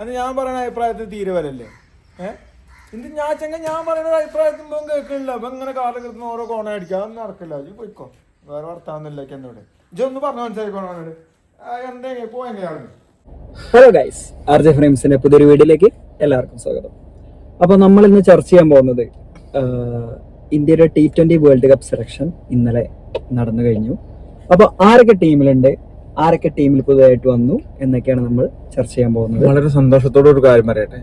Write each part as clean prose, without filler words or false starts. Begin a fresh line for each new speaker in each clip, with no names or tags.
അത് ഞാൻ പറയുന്ന അഭിപ്രായത്തിൽ തീരെ വരല്ലേ? ഇത് ഞാൻ പറയുന്ന അഭിപ്രായത്തിൽ കേൾക്കണില്ല. അപ്പൊ ഇങ്ങനെ കാലം കിട്ടുന്ന ഓരോ കോണ അടിക്കുക, അതൊന്നും നടക്കില്ല. ഇത് പോയിക്കോ, വേറെ വർത്താനൊന്നുമില്ല. എന്നോട് ഇതൊന്ന് പറഞ്ഞു മനസ്സിലാക്കണോട് എന്തെങ്കിലും പോയെങ്കിലും.
ഹലോ ഗൈസ്, RJ ഫ്രെയിംസിന്റെ പുതിയൊരു വീഡിയോയിലേക്ക് എല്ലാവർക്കും സ്വാഗതം. അപ്പോൾ നമ്മൾ ഇന്ന് ചർച്ച ചെയ്യാൻ പോകുന്നത് ഇന്ത്യയുടെ T20 വേൾഡ് കപ്പ് സെലക്ഷൻ ഇന്നലെ നടന്നു കഴിഞ്ഞു. അപ്പോൾ ആരൊക്കെ ടീമിലുണ്ട്, ആരൊക്കെ ടീമിൽ പുതുതായിട്ട് വന്നു എന്നൊക്കെയാണ് നമ്മൾ ചർച്ച ചെയ്യാൻ പോകുന്നത്.
വളരെ സന്തോഷത്തോടെ ഒരു കാര്യം പറയട്ടെ,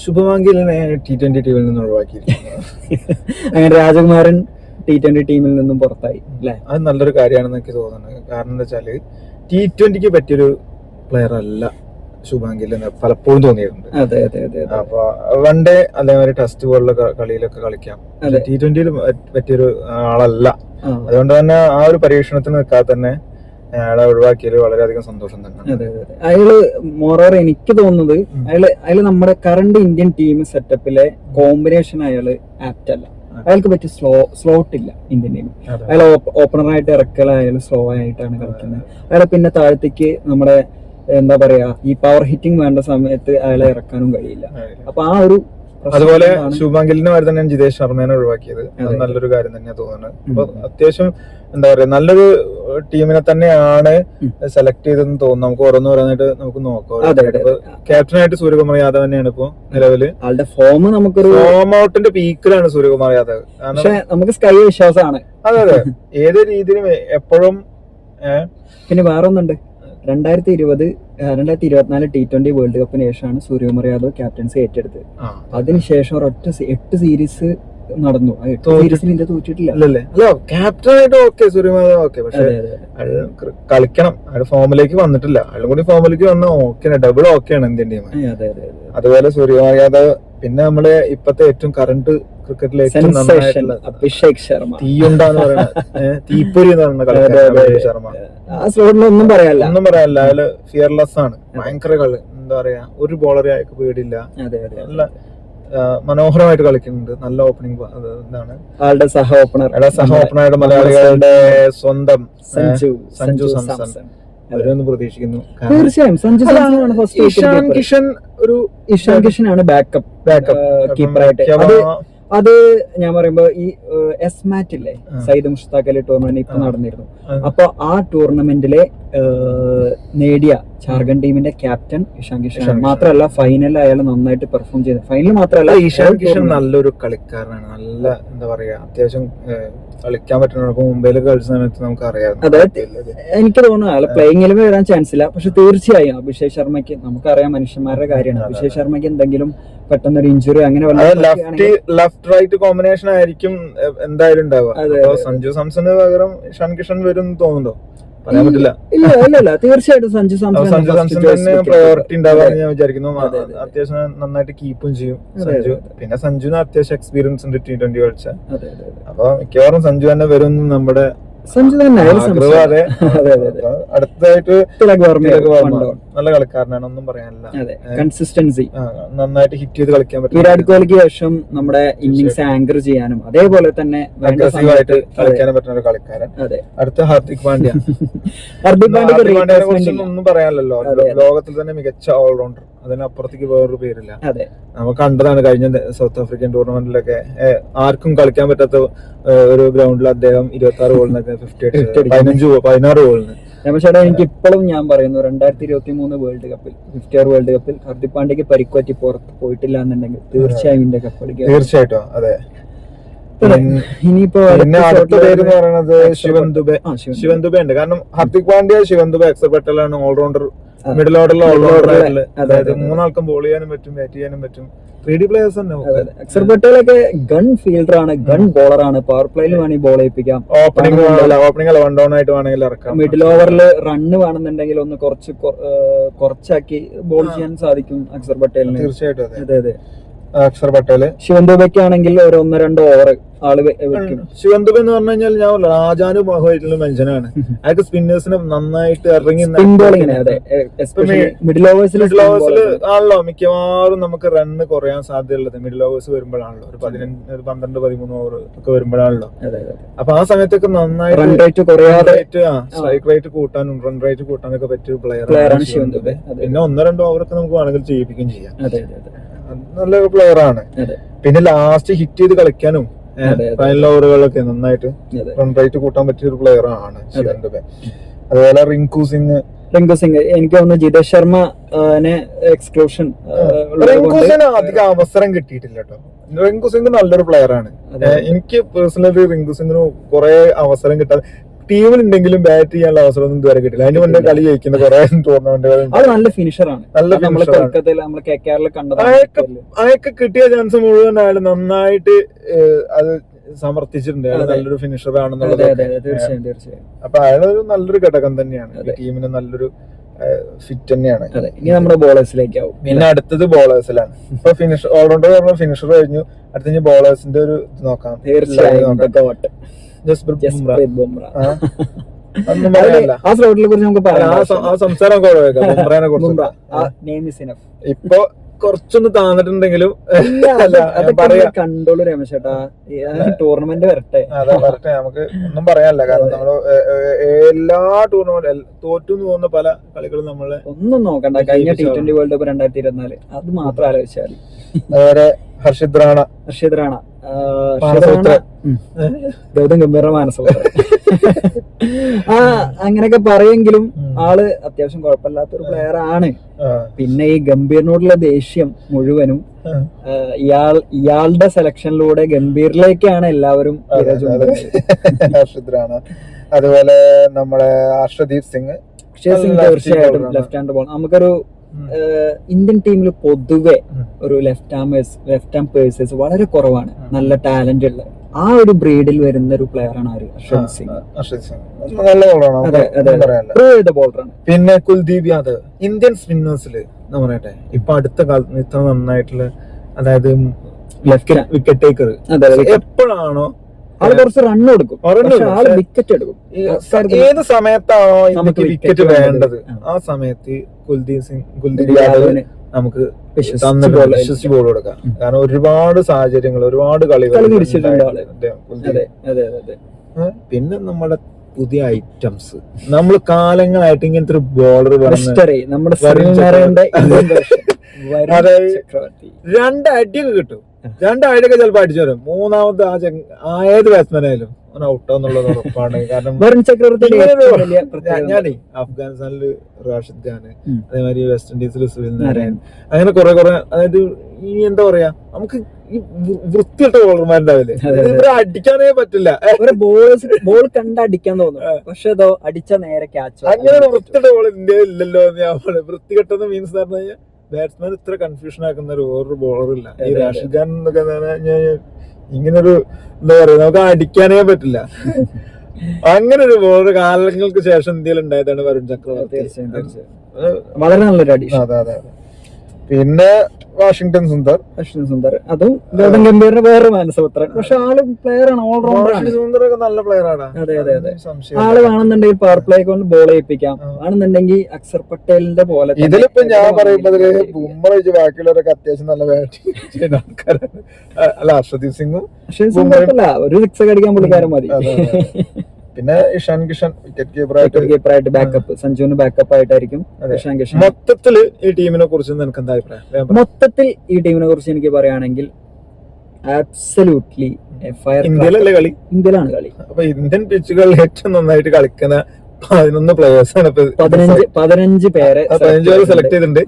ശുഭമാൻ ഗില്ലിനെ T20 ടീമിൽ നിന്ന് ഒഴിവാക്കിയിരിക്കുന്നു.
അങ്ങനെ രാജകുമാരൻ T20 ടീമിൽ നിന്നും പുറത്തായി അല്ലേ?
അത് നല്ലൊരു കാര്യമാണെന്ന് എനിക്ക് തോന്നുന്നത്. കാരണം എന്താ വെച്ചാല് T20ക്ക് പറ്റിയൊരു പ്ലെയർ അല്ല ശുഭമാൻ ഗിൽ എന്ന് പലപ്പോഴും തോന്നിയിട്ടുണ്ട്.
അതെ അതെ അതെ.
അപ്പൊ വൺ ഡേ അതേമാതിരി ടെസ്റ്റ് പോലുള്ള കളിയിലൊക്കെ കളിക്കാം. T20യിൽ പറ്റിയൊരു ആളല്ല. അതുകൊണ്ട് തന്നെ ആ ഒരു പരീക്ഷണത്തിന് നിൽക്കാതെ തന്നെ അയാളെ ഒഴിവാക്കിയതിൽ വളരെയധികം സന്തോഷം തന്നെ.
അതെ അതെ. അയാള് മോറോർ എനിക്ക് തോന്നുന്നത് അയാള് നമ്മുടെ കറണ്ട് ഇന്ത്യൻ ടീം സെറ്റപ്പിലെ കോമ്പിനേഷൻ അയാള് ആപ്റ്റ് അല്ല. അയാൾക്ക് പറ്റിയ സ്ലോട്ട് ഇല്ല ഇന്ത്യൻ ടീമിൽ. അയാൾ ഓപ്പണറായിട്ട് ഇറക്കല, അയാൾ സ്ലോ ആയിട്ടാണ് കളിക്കുന്നത്. അയാളെ പിന്നെ താഴത്തേക്ക് നമ്മുടെ എന്താ പറയാ ഈ പവർ ഹിറ്റിംഗ് വേണ്ട സമയത്ത് അയാളെ ഇറക്കാനും കഴിയില്ല. അപ്പൊ ആ ഒരു
അതുപോലെ ശുഭമാൻ ഗില്ലിന് വരെ തന്നെ ജിതേഷ് ശർമ്മേനെ ഒഴിവാക്കിയത് നല്ലൊരു കാര്യം തന്നെയാണ് തോന്നുന്നത്. അപ്പൊ അത്യാവശ്യം എന്താ പറയാ നല്ലൊരു ടീമിനെ തന്നെയാണ് സെലക്ട് ചെയ്തെന്ന് തോന്നുന്നു. നമുക്ക് ഓരോന്ന് പറയാനായിട്ട് നമുക്ക് നോക്കാം. ക്യാപ്റ്റനായിട്ട് സൂര്യകുമാർ യാദവ് തന്നെയാണ് ഇപ്പൊ നിലവില്.
ആളുടെ ഫോം നമുക്കൊരു
ഫോം ഔട്ടിന്റെ പീക്കിലാണ് സൂര്യകുമാർ യാദവ്.
പക്ഷെ നമുക്ക് സ്കൈ വിശ്വാസമാണ്.
അതെ അതെ, ഏത് രീതിയിലും എപ്പോഴും.
പിന്നെ വേറൊന്നുണ്ട്, 2024 T20 വേൾഡ് കപ്പിന് ശേഷമാണ് സൂര്യകുമാർ യാദവ് ക്യാപ്റ്റൻസി ഏറ്റെടുത്തത്. അതിനുശേഷം 8 സീരീസ് നടന്നു. 8 സീരീസിൽ ഇന്ത്യ തോറ്റിട്ടില്ല.
അല്ലോ ക്യാപ്റ്റനായിട്ട് ഓക്കെ സൂര്യകുമാർ യാദവ് ഓക്കെ, പക്ഷെ കളിക്കണം. അയാൾ ഫോമിലേക്ക് വന്നിട്ടില്ല. അയാളും കൂടി ഫോമിലേക്ക് വന്ന ഓക്കെ, ഡബിൾ ഓക്കെയാണ് ഇന്ത്യൻ ടീം. അതുപോലെ സൂര്യകുമാർ യാദവ്. പിന്നെ നമ്മള് ഇപ്പത്തെ ഏറ്റവും കറണ്ട് ക്രിക്കറ്റിലെ ഏറ്റവും നന്നായിട്ടുള്ള
അഭിഷേക് ശർമ്മ,
തീയുണ്ടാന്ന് പറയുന്ന തീപ്പൊരി എന്ന് പറയുന്ന കളിക്കാരൻ ശർമ്മ.
ഒന്നും പറയാനില്ല.
അയാള് ഫിയർലെസ് ആണ്. ഭയങ്കര കളി, എന്താ പറയാ, ഒരു ബോളറെ അയാൾക്ക് പേടിയില്ല. നല്ല മനോഹരമായിട്ട് കളിക്കുന്നുണ്ട്. നല്ല ഓപ്പണിംഗ്. എന്താണ്
ആളുടെ സഹ
ഓപ്പണറായിട്ട് മലയാളികളുടെ സ്വന്തം സഞ്ജു സാംസൺ അവരൊന്ന് പ്രതീക്ഷിക്കുന്നു.
തീർച്ചയായും സഞ്ജു സാംസൺ ഫസ്റ്റ്.
ഇഷാൻ കിഷൻ
ആണ് ബാക്കപ്പ് കീപ്പറായിട്ട്. അത് ഞാൻ പറയുമ്പോ ഈ എസ്മാറ്റ് ഇല്ലേ, സയ്യിദ് മുഷ്താഖ് അലി ടൂർണമെന്റ് ഇപ്പൊ നടന്നിരുന്നു. അപ്പൊ ആ ടൂർണമെന്റിലെ നേടിയ ജാർഖണ്ഡ് ടീമിന്റെ ക്യാപ്റ്റൻ ഇഷാൻ കിഷൻ. മാത്രമല്ല ഫൈനലിൽ അയാൾ നന്നായിട്ട് പെർഫോം ചെയ്തു. ഫൈനലിൽ മാത്രമല്ല,
ഇഷാൻ കിഷൻ നല്ലൊരു കളിക്കാരനാണ്. നല്ല എന്താ പറയാ, അത്യാവശ്യം കളിക്കാൻ പറ്റുന്ന. മുംബൈയിൽ കളിച്ച സമയത്ത് നമുക്ക് അറിയാം.
അതായത് എനിക്ക് തോന്നുന്നു അയാൾ പ്ലേയിങ്ങിലും വരാൻ ചാൻസ് ഇല്ല. പക്ഷെ തീർച്ചയായും അഭിഷേക് ശർമ്മയ്ക്ക്, നമുക്കറിയാം മനുഷ്യന്മാരുടെ കാര്യമാണ്, അഭിഷേക് ശർമ്മയ്ക്ക് എന്തെങ്കിലും പെട്ടെന്നൊരു ഇഞ്ചുറി അങ്ങനെ
ലെഫ്റ്റ് റൈറ്റ് കോമ്പിനേഷൻ ആയിരിക്കും എന്തായാലും ഉണ്ടാവുക. സഞ്ജു സാംസണ് പകരം ഇഷാൻ കിഷൻ വരും തോന്നുന്നുണ്ടോ? പറയാൻ പറ്റില്ല.
ഇല്ല തീർച്ചയായിട്ടും സഞ്ജു സാംസൺ
തന്നെ പ്രയോറിറ്റി ഉണ്ടാവാന്ന് ഞാൻ വിചാരിക്കുന്നു. അത്യാവശ്യം നന്നായിട്ട് കീപ്പും ചെയ്യും സഞ്ജു. പിന്നെ സഞ്ജുവിന് അത്യാവശ്യം എക്സ്പീരിയൻസ് ഉണ്ട് T20 കളിച്ച. അപ്പൊ മിക്കവാറും സഞ്ജു തന്നെ വരും നമ്മുടെ അടുത്തതായിട്ട്. നല്ല കളിക്കാരനാണ്, ഒന്നും പറയാനില്ല.
കൺസിസ്റ്റൻസി,
നന്നായിട്ട് ഹിറ്റ് ചെയ്ത് കളിക്കാൻ പറ്റും.
വിരാട് കോഹ്ലിക്ക് ശേഷം നമ്മുടെ ഇന്നിംഗ്സ് ആങ്കർ ചെയ്യാനും അതേപോലെ തന്നെ
അഗ്രസീവായിട്ട് കളിക്കാനും പറ്റുന്ന ഒരു കളിക്കാരൻ. അടുത്ത ഹാർദിക് പാണ്ഡ്യ. പാണ്ഡ്യനെ കുറിച്ചൊന്നും ഒന്നും പറയാനല്ലോ. ലോകത്തിൽ തന്നെ മികച്ച ഓൾറൗണ്ടർ, അതിനപ്പുറത്തേക്ക് വേറൊരു പേരില്ല. നമുക്ക് കണ്ടതാണ് കഴിഞ്ഞ സൗത്ത് ആഫ്രിക്കൻ ടൂർണമെന്റിലൊക്കെ ആർക്കും കളിക്കാൻ പറ്റാത്ത ഒരു ഗ്രൗണ്ടിൽ അദ്ദേഹം 26 ഗോളിനൊക്കെ 16 ഗോളിന്.
രമേശേട്ടാ, എനിക്ക് ഇപ്പോഴും ഞാൻ പറയുന്നു 2023 വേൾഡ് കപ്പിൽ 56 വേൾഡ് കപ്പിൽ ഹാർദിക് പാണ്ഡ്യക്ക് പരിക്കുപറ്റി പുറത്ത് പോയിട്ടില്ല എന്നുണ്ടെങ്കിൽ തീർച്ചയായും ഇന്ത്യ കപ്പടിക്കും.
തീർച്ചയായിട്ടും അതെ.
ഇനിയിപ്പോ
പിന്നെ അടുത്ത പേര് എന്ന് പറയുന്നത് ശിവൻ ദുബെ ഉണ്ട്. കാരണം ഹാർദിക് പാണ്ഡ്യ, ശിവൻ ദുബെ, അക്സർ പട്ടേലാണ് ഓൾറൗണ്ടർ, മിഡിൽ ഓർഡറിലെ ഓൾറൗണ്ടർ. അതായത് മൂന്നാൾക്കും ബോൾ ചെയ്യാനും പറ്റും, ബാറ്റ് ചെയ്യാനും പറ്റും. 3D പ്ലേയേഴ്സ് തന്നെ.
അക്സർ പട്ടേലൊക്കെ ഗൺ ഫീൽഡർ ആണ്, ഗൺ ബോളർ ആണ്. പവർ പ്ലേയിൽ വേണമെങ്കിൽ ബോൾ ചെയ്യിപ്പിക്കാം.
ഓപ്പണിംഗ് വൺ ഡൗൺ ആയിട്ട് വേണമെങ്കിൽ ഇറക്കാം.
മിഡിൽ ഓവറിൽ റണ്ണ് വേണമെന്നുണ്ടെങ്കിൽ ഒന്ന് കുറച്ചാക്കി ബോൾ ചെയ്യാൻ സാധിക്കും അക്സർ പട്ടേലിന്.
തീർച്ചയായിട്ടും
അതെ അതെ.
അക്സർ പട്ടേല്.
ശിവൻ ദുബെക്ക് ആണെങ്കിൽ ഒരു 1-2 ഓവർ ആള് വെക്കും.
ശിവൻ ദുബെ എന്ന് പറഞ്ഞു കഴിഞ്ഞാൽ ഞാൻ രാജാനുബാഹുമായിട്ടുള്ള മനുഷ്യനാണ്. അയാൾക്ക് സ്പിന്നേഴ്സിനെ നന്നായിട്ട് ഇറങ്ങി
മിഡിൽ ഓവേഴ്സിൽ
ആണല്ലോ മിക്കവാറും നമുക്ക് റണ്ണ് കുറയാൻ സാധ്യതയുള്ളത് മിഡിൽ ഓവേഴ്സ് വരുമ്പോഴാണല്ലോ. ഒരു 15, 12, 13 ഓവർ ഒക്കെ വരുമ്പോഴാണല്ലോ. അപ്പൊ ആ സമയത്തൊക്കെ നന്നായിട്ട് സ്ട്രൈക്ക് റേറ്റ് കൂട്ടാനും റൺ റേറ്റ് കൂട്ടാനൊക്കെ പറ്റിയ പ്ലെയറാണ് ശിവൻ ദുബെ. പിന്നെ 1-2 ഓവറൊക്കെ നമുക്ക് വേണമെങ്കിൽ ചെയ്യിപ്പിക്കുകയും ചെയ്യാം. നല്ലൊരു പ്ലെയർ ആണ്. പിന്നെ ലാസ്റ്റ് ഹിറ്റ് ചെയ്ത് കളിക്കാനും ഫൈനൽ ഓവറുകളൊക്കെ നന്നായിട്ട് റൺ റേറ്റ് കൂട്ടാൻ പറ്റിയ ഒരു പ്ലെയർ ആണ് ശിവൻ ദുബെ. അതുപോലെ റിങ്കു സിംഗ്
എനിക്ക് തോന്നുന്നു ജിതേഷ് ശർമ്മ എക്സ്ക്ലൂഷൻ
അധികം അവസരം കിട്ടിയിട്ടില്ല കേട്ടോ. റിങ്കു സിംഗ് നല്ലൊരു പ്ലെയർ ആണ്. എനിക്ക് പേഴ്സണലി റിങ്കു സിംഗിന് കുറെ അവസരം കിട്ടാൻ ടീമിലുണ്ടെങ്കിലും ബാറ്റ് ചെയ്യാനുള്ള അവസരം ഒന്നും ഇതുവരെ കിട്ടില്ല. അതിന് മുന്നേ കളി ജയിക്കുന്ന കുറെ ടൂർണമെന്റുകൾ.
നല്ല ഫിനിഷറാണ്.
അയാൾക്ക് കിട്ടിയ ചാൻസ് മുഴുവൻ അയാൾ നന്നായിട്ട് അത് സമർത്ഥിച്ചിട്ടുണ്ട്. അയാൾ നല്ലൊരു ഫിനിഷർ ആണെന്നുള്ളത്. അപ്പൊ അയാളൊരു നല്ലൊരു ഘടകം തന്നെയാണ്. ടീമിന് നല്ലൊരു ഫിറ്റ് തന്നെയാണ്.
ഇനി നമ്മുടെ ബോളേഴ്സിലേക്ക് ആവും.
പിന്നെ അടുത്തത് ബോളേഴ്സിലാണ്. ഇപ്പൊ ഫിനിഷർ ഓൾറൗണ്ടർ പറഞ്ഞ ഫിനിഷർ കഴിഞ്ഞു. അടുത്ത ബോളേഴ്സിന്റെ ഒരു ഇത് നോക്കാം.
ജസ്പ്രീത് ബുംറ. ആ സ്ലോട്ടിനെ കുറിച്ച് നമുക്ക് പറയാം.
സംസാരം ഇപ്പൊ കുറച്ചൊന്ന് താന്നിട്ടുണ്ടെങ്കിലും
കണ്ടോളൂ രമേശ് ചേട്ടാ. ടൂർണമെന്റ് വരട്ടെ
നമുക്ക് ഒന്നും പറയാനില്ല. കാരണം നമ്മള് എല്ലാ ടൂർണമെന്റ് തോറ്റു പോകുന്ന പല കളികളും നമ്മള്
ഒന്നും നോക്കണ്ട. കഴിഞ്ഞ T20 വേൾഡ് കപ്പ് 2024 അത് മാത്രം ആലോചിച്ചാൽ.
അതുപോലെ ഹർഷിത് റാണ
ഗൗതം ഗംഭീര മാനസപുത്ര. അങ്ങനെയൊക്കെ പറയെങ്കിലും ആള് അത്യാവശ്യം കുഴപ്പമില്ലാത്തൊരു പ്ലെയർ ആണ്. പിന്നെ ഈ ഗംഭീറിനോടുള്ള ദേഷ്യം മുഴുവനും ഇയാളുടെ സെലക്ഷനിലൂടെ ഗംഭീറിലേക്കാണ് എല്ലാവരും.
അതുപോലെ നമ്മുടെ അർഷദീപ് സിംഗ്
തീർച്ചയായിട്ടും ലെഫ്റ്റ് ഹാൻഡ് ബോൾ. നമുക്കൊരു ഇന്ത്യൻ ടീമിൽ പൊതുവെ ഒരു ലെഫ്റ്റ് ഹാം പേഴ്സേഴ്സ് വളരെ കുറവാണ്. നല്ല ടാലന്റ് ഉള്ള ആ ഒരു ബ്രീഡിൽ വരുന്ന ഒരു പ്ലെയർ ആണ് അർഷദീപ് സിംഗ്. ബോളറാണ്.
പിന്നെ കുൽദീപ് യാദവ് ഇന്ത്യൻ സ്പിന്നേഴ്സില് പറയട്ടെ ഇപ്പൊ അടുത്ത കാലത്ത് ഇത്ര നന്നായിട്ടുള്ള, അതായത് വിക്കറ്റ് ടേക്കർ എപ്പോഴാണോ
ആള് കുറച്ച് റൺ കൊടുക്കും, ആള് വിക്കറ്റ് എടുക്കും.
ഏത് സമയത്താണോ ഇന്ത്യക്ക് വിക്കറ്റ് വേണ്ടത് ആ സമയത്ത് കുൽദീപ് യാദവിന് നമുക്ക് വിശ്വസിച്ച് ബോൾ കൊടുക്കാം. കാരണം ഒരുപാട് സാഹചര്യങ്ങൾ, ഒരുപാട് കളികൾ. പിന്നെ നമ്മുടെ പുതിയ ഐറ്റംസ് നമ്മൾ കാലങ്ങളായിട്ട് ഇങ്ങനത്തെ ഒരു ബോളർ രണ്ട് അടിയൊക്കെ കിട്ടും. 2 അടിയൊക്കെ ചിലപ്പോ അടിച്ചു വരും. മൂന്നാമത് ഏത് ബാറ്റ്സ്മാൻ ആയാലും ഔട്ടാന്നുള്ളത് ഉറപ്പാണ്. കാരണം ഞാനേ അഫ്ഗാനിസ്ഥാനില് റാഷിദ് ഖാന്, അതേമാതിരി വെസ്റ്റ് ഇൻഡീസിൽ സുനിൽ നാരായൺ, അങ്ങനെ കുറെ അതായത് ഈ എന്താ പറയാ നമുക്ക് ഈ വൃത്തിയിട്ട ബോളർമാരുണ്ടാവില്ലേ, ഇവരെ അടിക്കാനേ പറ്റില്ല.
ബോൾ കണ്ട് അടിക്കാൻ തോന്നും, പക്ഷെ അതോ അടിച്ച നേരെ ക്യാച്ച്.
അങ്ങനെ വൃത്തിയിട്ട ബോൾ ഇന്ത്യയിൽ ഇല്ലല്ലോ എന്ന് ഞാൻ പറയാം. വൃത്തികെട്ടെന്ന് മീൻസ് പറഞ്ഞു കഴിഞ്ഞാൽ ബാറ്റ്സ്മാൻ ഇത്ര കൺഫ്യൂഷൻ ആക്കുന്ന വേറൊരു ബോളർ ഇല്ല. ഈ റാഷിദ് ഖാൻ എന്നൊക്കെ ഇങ്ങനൊരു എന്താ പറയാ നമുക്ക് അടിക്കാനേ പറ്റില്ല. അങ്ങനെ ഒരു ബോളർ കാലങ്ങൾക്ക് ശേഷം ഇന്ത്യയിൽ ഉണ്ടായതാണ് വരുൺ ചക്രവർത്തി.
വളരെ നല്ലൊരു അഡീഷൻ.
അതെ. പിന്നെ വാഷിംഗ്ടൺ സുന്ദർ,
അതും ഗൗതം ഗംഭീറിന്റെ വേറെ മാനസപുത്രൻ. പക്ഷെ ആള് പ്ലെയർ ആണ്, ഓൾറൗണ്ടർ ആണ്.
സുന്ദറൊക്കെ നല്ല പ്ലെയർ ആണ്.
അതെ. ആള് വേണമെന്നുണ്ടെങ്കിൽ പവർ പ്ലേ കൊണ്ട് ബോൾ ചെയ്യിപ്പിക്കാം. ആണെന്നുണ്ടെങ്കിൽ അക്സർ പട്ടേലിന്റെ പോലെ.
ഇതിലിപ്പോ ഞാൻ പറയുമ്പോൾ ബുംറ ബാക്കിയുള്ളവരൊക്കെ അത്യാവശ്യം നല്ല ബാറ്റിംഗ് ചെയ്യുന്ന ആൾക്കാരാണ്. അല്ല, ഹർഷദീപ് സിംഗും
ഒരു 6 അടിക്കാൻ പുള്ളിക്കാരൻ മതി.
പിന്നെ ഇഷാൻ കിഷൻ വിക്കറ്റ്
കീപ്പറായിട്ട് ബാക്കപ്പ്, സഞ്ജുവിന് ബാക്കപ്പ് ആയിട്ടായിരിക്കും ഇഷാൻ കിഷൻ.
മൊത്തത്തില് ഈ ടീമിനെ കുറിച്ച് നിനക്ക് എന്താ അഭിപ്രായം?
മൊത്തത്തിൽ ഈ ടീമിനെ കുറിച്ച് എനിക്ക് പറയുകയാണെങ്കിൽ ആബ്സല്യൂട്ട്ലി
ഇന്ത്യയിലല്ലേ കളി?
ഇന്ത്യയിലാണ് കളി.
അപ്പൊ ഇന്ത്യൻ പിച്ചുകളിൽ ഏറ്റവും നന്നായിട്ട് കളിക്കുന്ന 11 പ്ലേയേഴ്സാണ്.
15 പേരെ
സെലക്ട് ചെയ്തിട്ടുണ്ട്.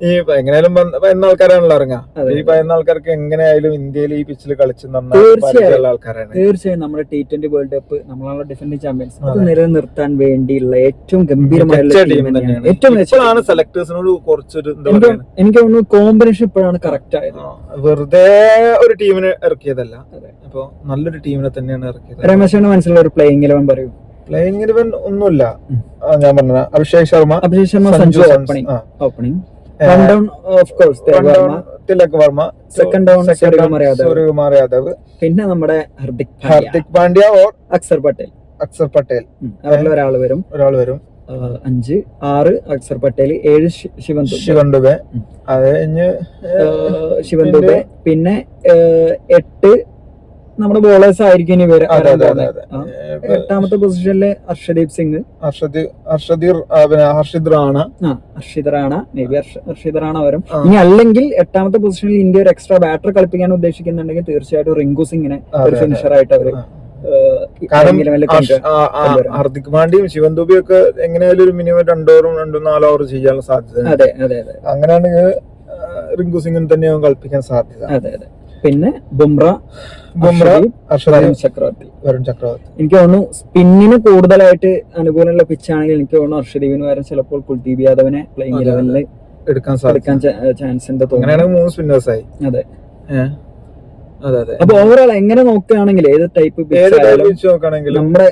ഈ എങ്ങനെയാലും എന്ന ആൾക്കാരാണല്ലോ ഇറങ്ങുക. ഈ പറയുന്ന ആൾക്കാർക്ക് എങ്ങനെയായാലും ഇന്ത്യയിൽ ഈ പിച്ചിൽ കളിച്ച് നന്നായിട്ടുള്ള ആൾക്കാരാണ്.
തീർച്ചയായും നമ്മുടെ T20 വേൾഡ് കപ്പ് നമ്മളെ ഡിഫൻഡിംഗ് ചാമ്പ്യൻസ് അത് നിലനിർത്താൻ വേണ്ടിയുള്ള ഏറ്റവും ഗംഭീരമായുള്ള ടീം തന്നെയാണ്.
ഏറ്റവും സെലക്ടേഴ്സിനോട് കുറച്ചൊരു
എനിക്ക് തോന്നുന്നു കോമ്പിനേഷൻ ഇപ്പോഴാണ് കറക്റ്റ് ആയത്.
വെറുതെ ഒരു ടീമിനെ ഇറക്കിയതല്ല, അപ്പൊ നല്ലൊരു ടീമിനെ തന്നെയാണ് ഇറക്കിയത്.
രമേശിന്റെ മനസ്സിലുള്ള ഒരു പ്ലേയിങ് 11 പറയൂ.
പ്ലേയിങ് 11 ഒന്നുമില്ല. ഞാൻ പറഞ്ഞ Abhishek Sharma,
Sanju opening.
Tilak Varma,
second down
Suryakumar Yadav,
പിന്നെ നമ്മുടെ
ഹാർദിക് പാണ്ഡ്യ ഓർ
അക്സർ പട്ടേൽ അവരിൽ ഒരാൾ വരും. 5 6 അക്സർ പട്ടേൽ, 7 ശിവൻ ദുബെ,
അത് കഴിഞ്ഞ്
ശിവൻ ദുബെ, പിന്നെ 8 നമ്മുടെ ബോളേഴ്സ് ആയിരിക്കും ഇനി വരും. 8ാമത്തെ പൊസിഷനില് ഹർഷദീപ് സിംഗ്,
ഹർഷിദ് റാണ,
മേ ബി ഹർഷിദ് റാണ വരും. ഇനി അല്ലെങ്കിൽ 8ാമത്തെ പൊസിഷനിൽ ഇന്ത്യ ഒരു എക്സ്ട്രാ ബാറ്റർ കളിപ്പിക്കാൻ ഉദ്ദേശിക്കുന്നുണ്ടെങ്കിൽ തീർച്ചയായിട്ടും റിങ്കു സിംഗിനെ ഒരു ഫിനിഷർ ആയിട്ട് അവര്
ഹാർദിക് പാണ്ഡ്യയും ശിവൻ ദുബെയും ഒക്കെ എങ്ങനെയായാലും ഒരു മിനിമം 2 ഓവറും 2-4 ഓവർ ചെയ്യാനുള്ള സാധ്യത. അങ്ങനെയാണെങ്കിൽ റിങ്കു സിംഗിന് തന്നെയാവും കളിപ്പിക്കാൻ സാധ്യത.
പിന്നെ ബുംറ, ചക്രവർത്തി. എനിക്ക് തോന്നുന്നു സ്പിന്നിന് കൂടുതലായിട്ട് അനുകൂലമുള്ള പിച്ചാണെങ്കിൽ എനിക്ക് തോന്നുന്നു ഹർഷദീപിന് പകരം ചിലപ്പോൾ കുൽദീപ് യാദവിനെ പ്ലേയിങ് 11 എടുക്കാൻ ചാൻസ് ഉണ്ട്. അതെ. അപ്പൊ ഓവറോൾ എങ്ങനെ നോക്കുകയാണെങ്കിൽ ഏത് ടൈപ്പ് നമ്മുടെ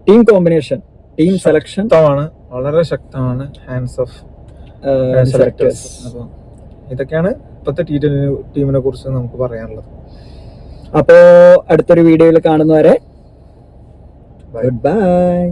ടീം കോമ്പിനേഷൻ, ടീം സെലക്ഷൻ
വളരെ ശക്തമാണ്. Hands of selectors. അപ്പൊ ഇതൊക്കെയാണ് ഇപ്പോഴത്തെ T20 ടീമിനെ കുറിച്ച് നമുക്ക് പറയാനുള്ളത്.
അപ്പോ അടുത്തൊരു വീഡിയോയിൽ കാണുന്നവരെ ഗുഡ് ബൈ.